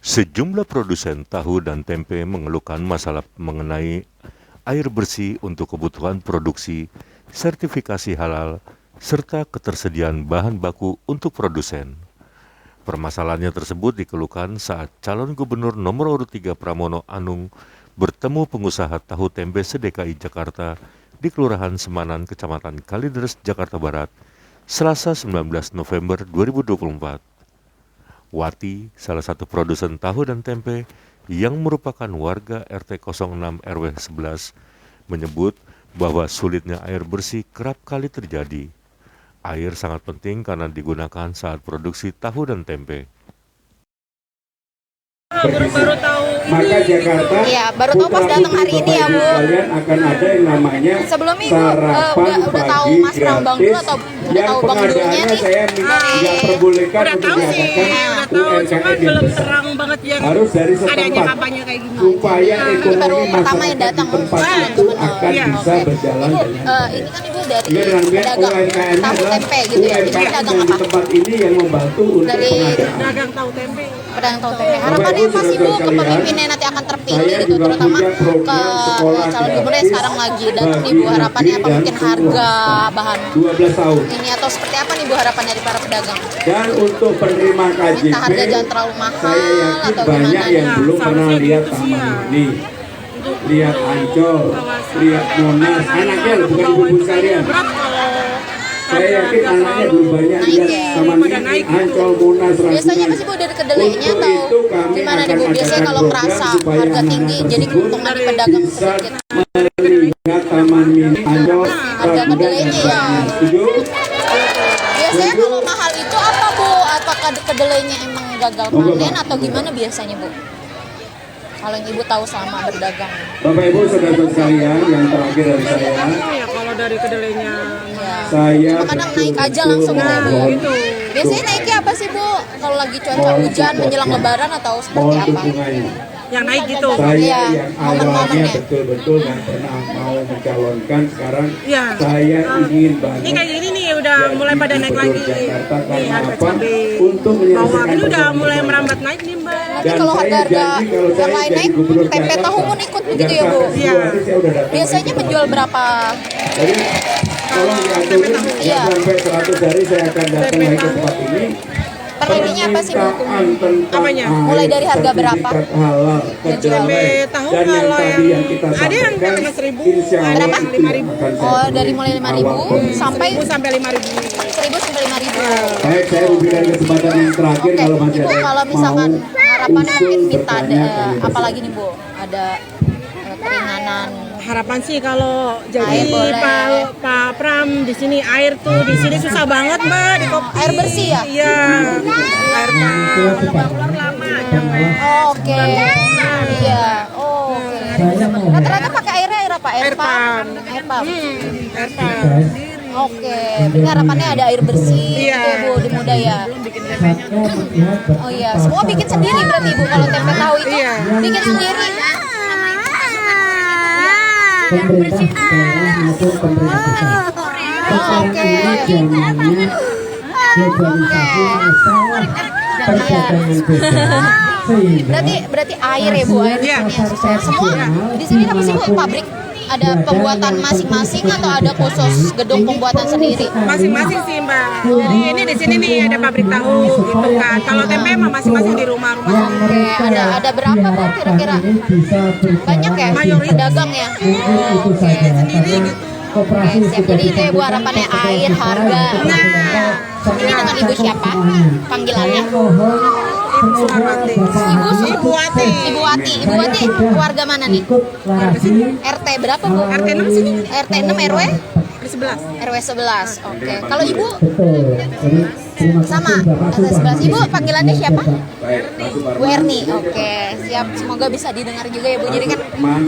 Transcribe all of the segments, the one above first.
Sejumlah produsen tahu dan tempe mengeluhkan masalah mengenai air bersih untuk kebutuhan produksi, sertifikasi halal, serta ketersediaan bahan baku untuk produsen. Permasalahannya tersebut dikeluhkan saat calon gubernur nomor urut 3 Pramono Anung bertemu pengusaha tahu tempe se-DKI Jakarta di Kelurahan Semanan, Kecamatan Kalideres, Jakarta Barat, Selasa 19 November 2024. Wati, salah satu produsen tahu dan tempe yang merupakan warga RT 06 RW 11, menyebut bahwa sulitnya air bersih kerap kali terjadi. Air sangat penting karena digunakan saat produksi tahu dan tempe. Baru tahu maka Jakarta Iya, baru tahu pas datang hari ini ya, Bu. Kalian akan ada yang namanya Sebelumnya Ibu sarapan udah tahu pagi Mas Bang dulu gratis atau udah yang tahu Bang dulunya pengadaannya nih? saya nggak perbolehkan udah untuk tahu sih, diadakan udah tahu, cuman UMKM yang belum besar. terang banget yang Harus dari adanya setempat kampanye kayak gini. supaya Ini baru ekonomi pertama yang masyarakat datang di tempat Mas itu Bang. akan Iya. bisa berjalan Ibu, dengan ini kan Ibu dari ya, dengan pedagang UMKM tahu adalah tempe gitu ya. Ini UMKM pedagang yang di apa? tempat ini yang membantu untuk Dari pengadaan. Dagang tahu tempe. Pedagang tahu tempe. Harapannya apa sih Bu kepemimpinnya nanti akan terpilih Saya gitu, juga terutama punya ke program sekolah calon gubernur yang gratis sekarang lagi datang nih bagi Bu. Harapannya apa negeri mungkin dan harga swasta. bahan 12 tahun. ini atau seperti apa nih Bu harapannya dari para pedagang? Dan untuk penerima KJP, Minta harga jangan terlalu mahal saya yakin atau banyak gimana? yang Nah, belum pernah seharusnya lihat gitu sih taman ya. ini, lihat Ancol, lihat Monas, anaknya loh, bukan ibu-ibu sekalian. Berat kalau Saya yakin anaknya belum banyak Naik lihat ya. taman Pada ini, naik gitu. Ancol, Monas, Biasanya Ragunan. pasti Bu dari kedelainya Untuk atau itu kami gimana nih akan Bu? Biasanya adakan kalau program kerasa supaya harga anak-anak tinggi jadi tersebut keuntungan di pedagang bisa sedikit. melihat taman mini Ancol, Harga Ragunan, kedelainya dan ya. sebagainya. Setuju? Biasanya kalau mahal itu apa Bu? Apakah kedelainya emang gagal Monggo, panen Pak. atau gimana biasanya Bu? Kalau yang Ibu tahu selama berdagang. Bapak Ibu saudara sekalian, yang terakhir dari saya, ya kalau dari kedelainya. Ya. saya Cuma kadang naik aja langsung gitu ya Bu. Nah, gitu. Biasanya naiknya apa sih Bu? Kalau lagi cuaca hujan menjelang lebaran atau seperti mohon apa? dukungannya. Yang naik gitu. Saya Iya, yang awalnya momen-momennya. betul-betul nggak pernah mau mencalonkan, sekarang Iya. saya ingin banget. Ini kayak gini nih udah mulai pada naik lagi. Jakarta Nih karena harga apa? cabai. Untuk Bawang menyelesaikan ini udah persoalan mulai persoalan. merambat naik nih Mbak. Nanti Dan kalau saya harga-harga janji kalau yang saya lain jadi naik, gubernur tempe Jakarta, tahu pun ikut begitu yang ya Bu? sampai Iya. Februari saya udah datang Biasanya lagi ke menjual tempat berapa? ini. Jadi tolong diaturin Iya. sampai 100 hari saya akan datang lagi ke tempat ini. Per ininya apa sih Bu? Permintaan tentang Apanya? Mulai dari harga berapa? sertifikat halal, Tempe kedelai, tahu dan yang kalau tadi yang kita ada yang sampaikan, cuma 1.000, insya Allah Berapa? itu yang akan saya Oh, penuhi dari mulai 5.000 awal penuh. sampai 1.000 sampai 5.000. 1.000 sampai 5.000. Baik, saya berikan kesempatan yang terakhir Oke, kalau masih Ibu ada yang kalau misalkan mau harapannya usul mungkin minta ada bertanya, kami apa lagi nih Bu? Ada keringanan. Harapan sih kalau jadi Air boleh. Pak Pram di sini air tuh di sini susah banget Mbak di kopi. Air bersih ya? Iya. Air pulang lama nyampe. Oh, oke. Iya. Oh, oke. Rata-rata pakai air apa? Air pump. Air pump. Air pump. Oke. Ini harapannya ada air bersih Iya. gitu ya Bu di Muda ya. Belum bikin tempenya. Oh iya, semua bikin sendiri berarti Ibu kalau tempe tahu itu Iya. bikin sendiri. Pemerintah daerah maupun pemerintah pusat. Sekarang Oke. ini zamannya globalisasi masalah perdagangan bebas sehingga Berarti air ya Bu, air Iya. semua di sini apa sih Bu? Pabrik ada pembuatan masing-masing atau ada khusus gedung pembuatan sendiri? Masing-masing sih Mbak. Jadi ini di sini nih ada pabrik tahu gitu kan. Kalau tempe mah masing-masing di rumah-rumah. Oke, ada berapa Bu kira-kira? Banyak ya? Mayoritas. Pedagang ya? itu Oke. saja sendiri karena gitu. koperasi Oke, siap. Jadi itu ya Bu harapannya air, harga. Nah, ini dengan Ibu siapa? Panggilannya? Ibu Wati. Ibu Wati. Ibu Wati keluarga mana nih? RT berapa Bu? RT 6 sini. RT 6 RW? Di 11. RW 11. Oke. Kalau Ibu Betul. Jadi terima kasih sama Bapak RT 11. Ibu panggilannya siapa? Baik, Pak Suparman. Bu Erni. Oke, siap. Semoga bisa didengar juga ya Bu. Jadi kan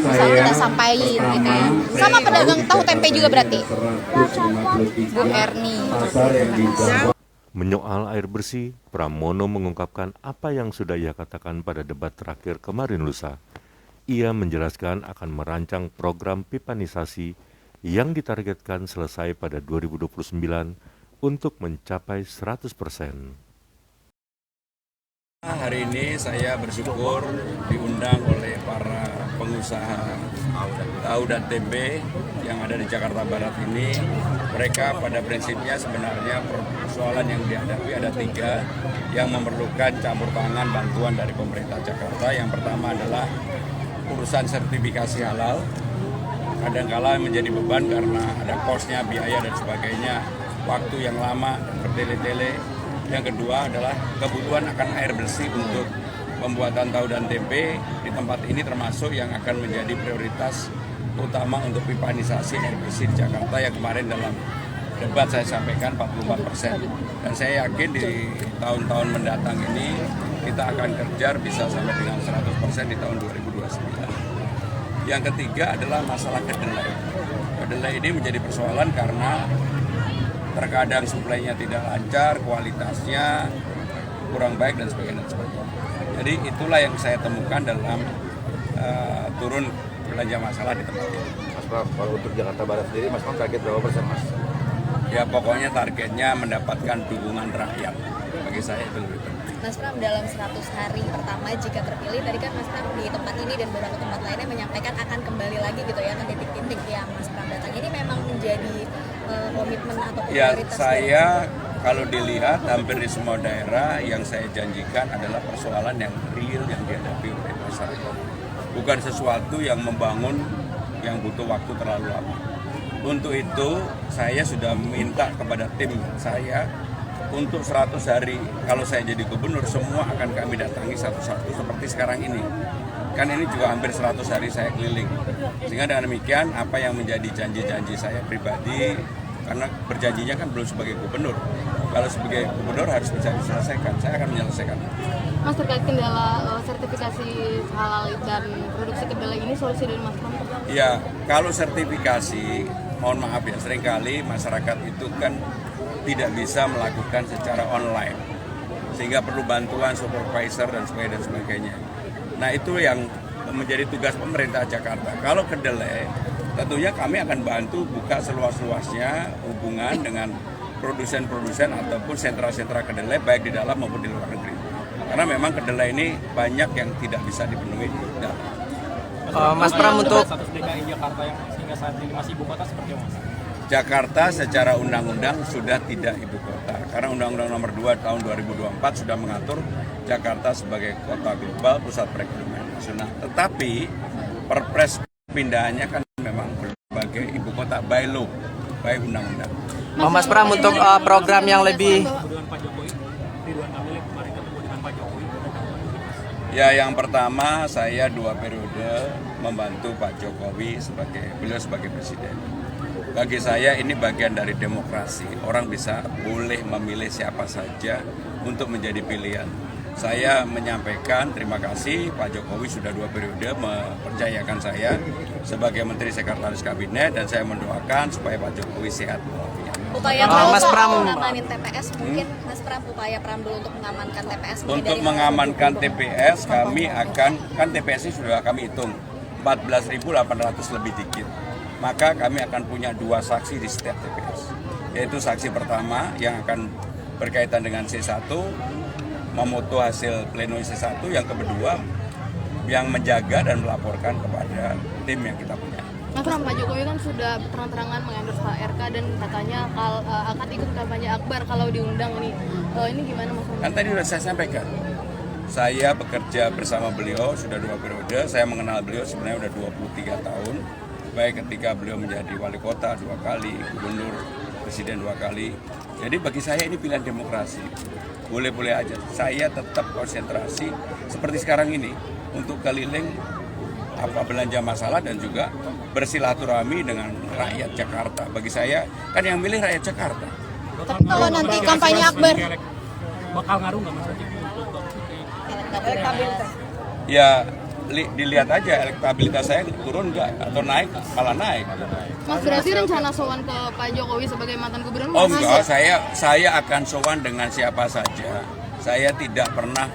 bisa kita sampaikan gitu ya. Sama pedagang tahu tempe juga berarti. 153 Bu Erni. pasar yang dijaga. Menyoal air bersih, Pramono mengungkapkan apa yang sudah ia katakan pada debat terakhir kemarin lusa. Ia menjelaskan akan merancang program pipanisasi yang ditargetkan selesai pada 2029 untuk mencapai 100%. Hari ini saya bersyukur diundang oleh para pengusaha tahu dan tempe yang ada di Jakarta Barat ini. Mereka pada prinsipnya sebenarnya persoalan yang dihadapi ada 3 yang memerlukan campur tangan bantuan dari pemerintah Jakarta. Yang pertama adalah urusan sertifikasi halal. Kadang-kala menjadi beban karena ada kosnya, biaya dan sebagainya, waktu yang lama dan bertele-tele. Yang kedua adalah kebutuhan akan air bersih untuk pembuatan tahu dan tempe di tempat ini, termasuk yang akan menjadi prioritas utama untuk pipanisasi air bersih di Jakarta yang kemarin dalam debat saya sampaikan 44%. Dan saya yakin di tahun-tahun mendatang ini kita akan kejar bisa sampai dengan 100% di tahun 2029. Yang ketiga adalah masalah kedelai. Kedelai ini menjadi persoalan karena terkadang suplainya tidak lancar, kualitasnya kurang baik dan sebagainya. Jadi itulah yang saya temukan dalam turun belanja masalah di tempat ini. Mas Pram, kalau untuk Jakarta Barat sendiri, Mas Pram target berapa persen, Mas? Ya pokoknya targetnya mendapatkan dukungan rakyat. Bagi saya itu lebih penting. Mas Pram, dalam 100 hari pertama jika terpilih, tadi kan Mas Pram di tempat ini dan beberapa tempat lainnya menyampaikan akan kembali lagi gitu ya ke titik-titik yang Mas Pram datang. Ini memang menjadi komitmen atau prioritas? Ya, saya kalau dilihat hampir di semua daerah yang saya janjikan adalah persoalan yang real yang dihadapi oleh masyarakat. Bukan sesuatu yang membangun yang butuh waktu terlalu lama. Untuk itu saya sudah minta kepada tim saya untuk 100 hari kalau saya jadi gubernur semua akan kami datangi satu-satu seperti sekarang ini. Kan ini juga hampir 100 hari saya keliling. Sehingga dengan demikian apa yang menjadi janji-janji saya pribadi, karena berjanjinya kan belum sebagai gubernur. Kalau sebagai gubernur harus bisa diselesaikan, saya akan menyelesaikan. Mas, terkait kendala sertifikasi halal dan produksi kedelai ini solusi dari Mas Pram? Ya, kalau sertifikasi, mohon maaf ya, seringkali masyarakat itu kan tidak bisa melakukan secara online. Sehingga perlu bantuan supervisor dan sebagainya. Nah itu yang menjadi tugas pemerintah Jakarta. Kalau kedelai, tentunya kami akan bantu buka seluas-luasnya hubungan dengan produsen-produsen ataupun sentra-sentra kedelai baik di dalam maupun di luar negeri. Karena memang kedelai ini banyak yang tidak bisa dipenuhi di dalam. Mas Pram, untuk status DKI Jakarta yang sehingga saat ini masih ibu kota seperti apa, Mas? Jakarta secara undang-undang sudah tidak ibu kota. Karena Undang-Undang Nomor 2 tahun 2024 sudah mengatur Jakarta sebagai kota global, pusat perekonomian nasional. Tetapi perpres pindahannya kan memang sebagai ibu kota by law, by undang-undang. Mas Pram, untuk program yang lebih Ya, yang pertama saya 2 periode membantu Pak Jokowi beliau sebagai presiden. Bagi saya ini bagian dari demokrasi. Orang bisa boleh memilih siapa saja untuk menjadi pilihan. Saya menyampaikan terima kasih Pak Jokowi sudah 2 periode mempercayakan saya sebagai Menteri Sekretaris Kabinet dan saya mendoakan supaya Pak Jokowi sehat walafiat. Upaya Mas Pram mengamanin TPS mungkin Mas Pram, upaya Pram dulu untuk mengamankan TPS. Untuk mengamankan TPS kami akan, kan TPS ini sudah kami hitung 14.800 lebih dikit. Maka kami akan punya 2 saksi di setiap TPS. Yaitu saksi pertama yang akan berkaitan dengan C1, memoto hasil pleno C1, yang kedua yang menjaga dan melaporkan kepada tim yang kita punya. Mas Pram, Pak Jokowi kan sudah terang-terangan mengendorse HRK dan katanya akan ikut kampanye akbar kalau diundang nih. Ini gimana Mas Pram? Kan tadi sudah saya sampaikan. Saya bekerja bersama beliau sudah 2 periode. Saya mengenal beliau sebenarnya sudah 23 tahun. Baik ketika beliau menjadi wali kota 2 kali, gubernur, presiden 2 kali. Jadi bagi saya ini pilihan demokrasi. Boleh-boleh aja. Saya tetap konsentrasi seperti sekarang ini untuk keliling belanja masalah dan juga bersilaturahmi dengan rakyat Jakarta. Bagi saya kan yang milih rakyat Jakarta. Tapi kalau nanti kampanye akbar bakal ngaruh nggak Mas? elektabilitas? Ya dilihat aja elektabilitas saya turun nggak atau naik, malah naik. Mas, berarti rencana sowan ke Pak Jokowi sebagai mantan gubernur? Oh enggak, saya akan sowan dengan siapa saja. Saya tidak pernah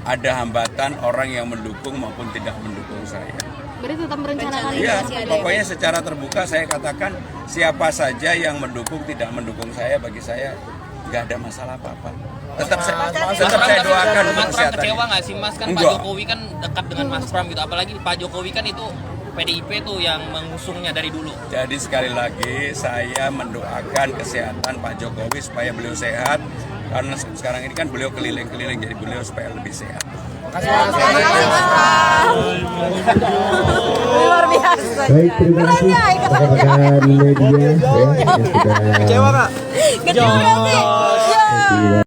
ada hambatan orang yang mendukung maupun tidak mendukung saya. Berarti tetap merencanakan itu? Iya, pokoknya secara terbuka saya katakan siapa saja yang mendukung tidak mendukung saya, bagi saya nggak ada masalah apa-apa. Tetap saya doakan untuk Mas Pram kesehatan. kecewa nggak sih Mas? Kan Pak Enggak. Jokowi kan dekat dengan Mas Pram gitu. Apalagi Pak Jokowi kan itu PDIP tuh yang mengusungnya dari dulu. Jadi sekali lagi saya mendoakan kesehatan Pak Jokowi supaya beliau sehat. Karena sekarang ini kan beliau keliling-keliling, jadi beliau supaya lebih sehat. Luar biasa. Baik, terima kasih rekan media ya, yang sudah Kecewa nggak? Kecewa sih.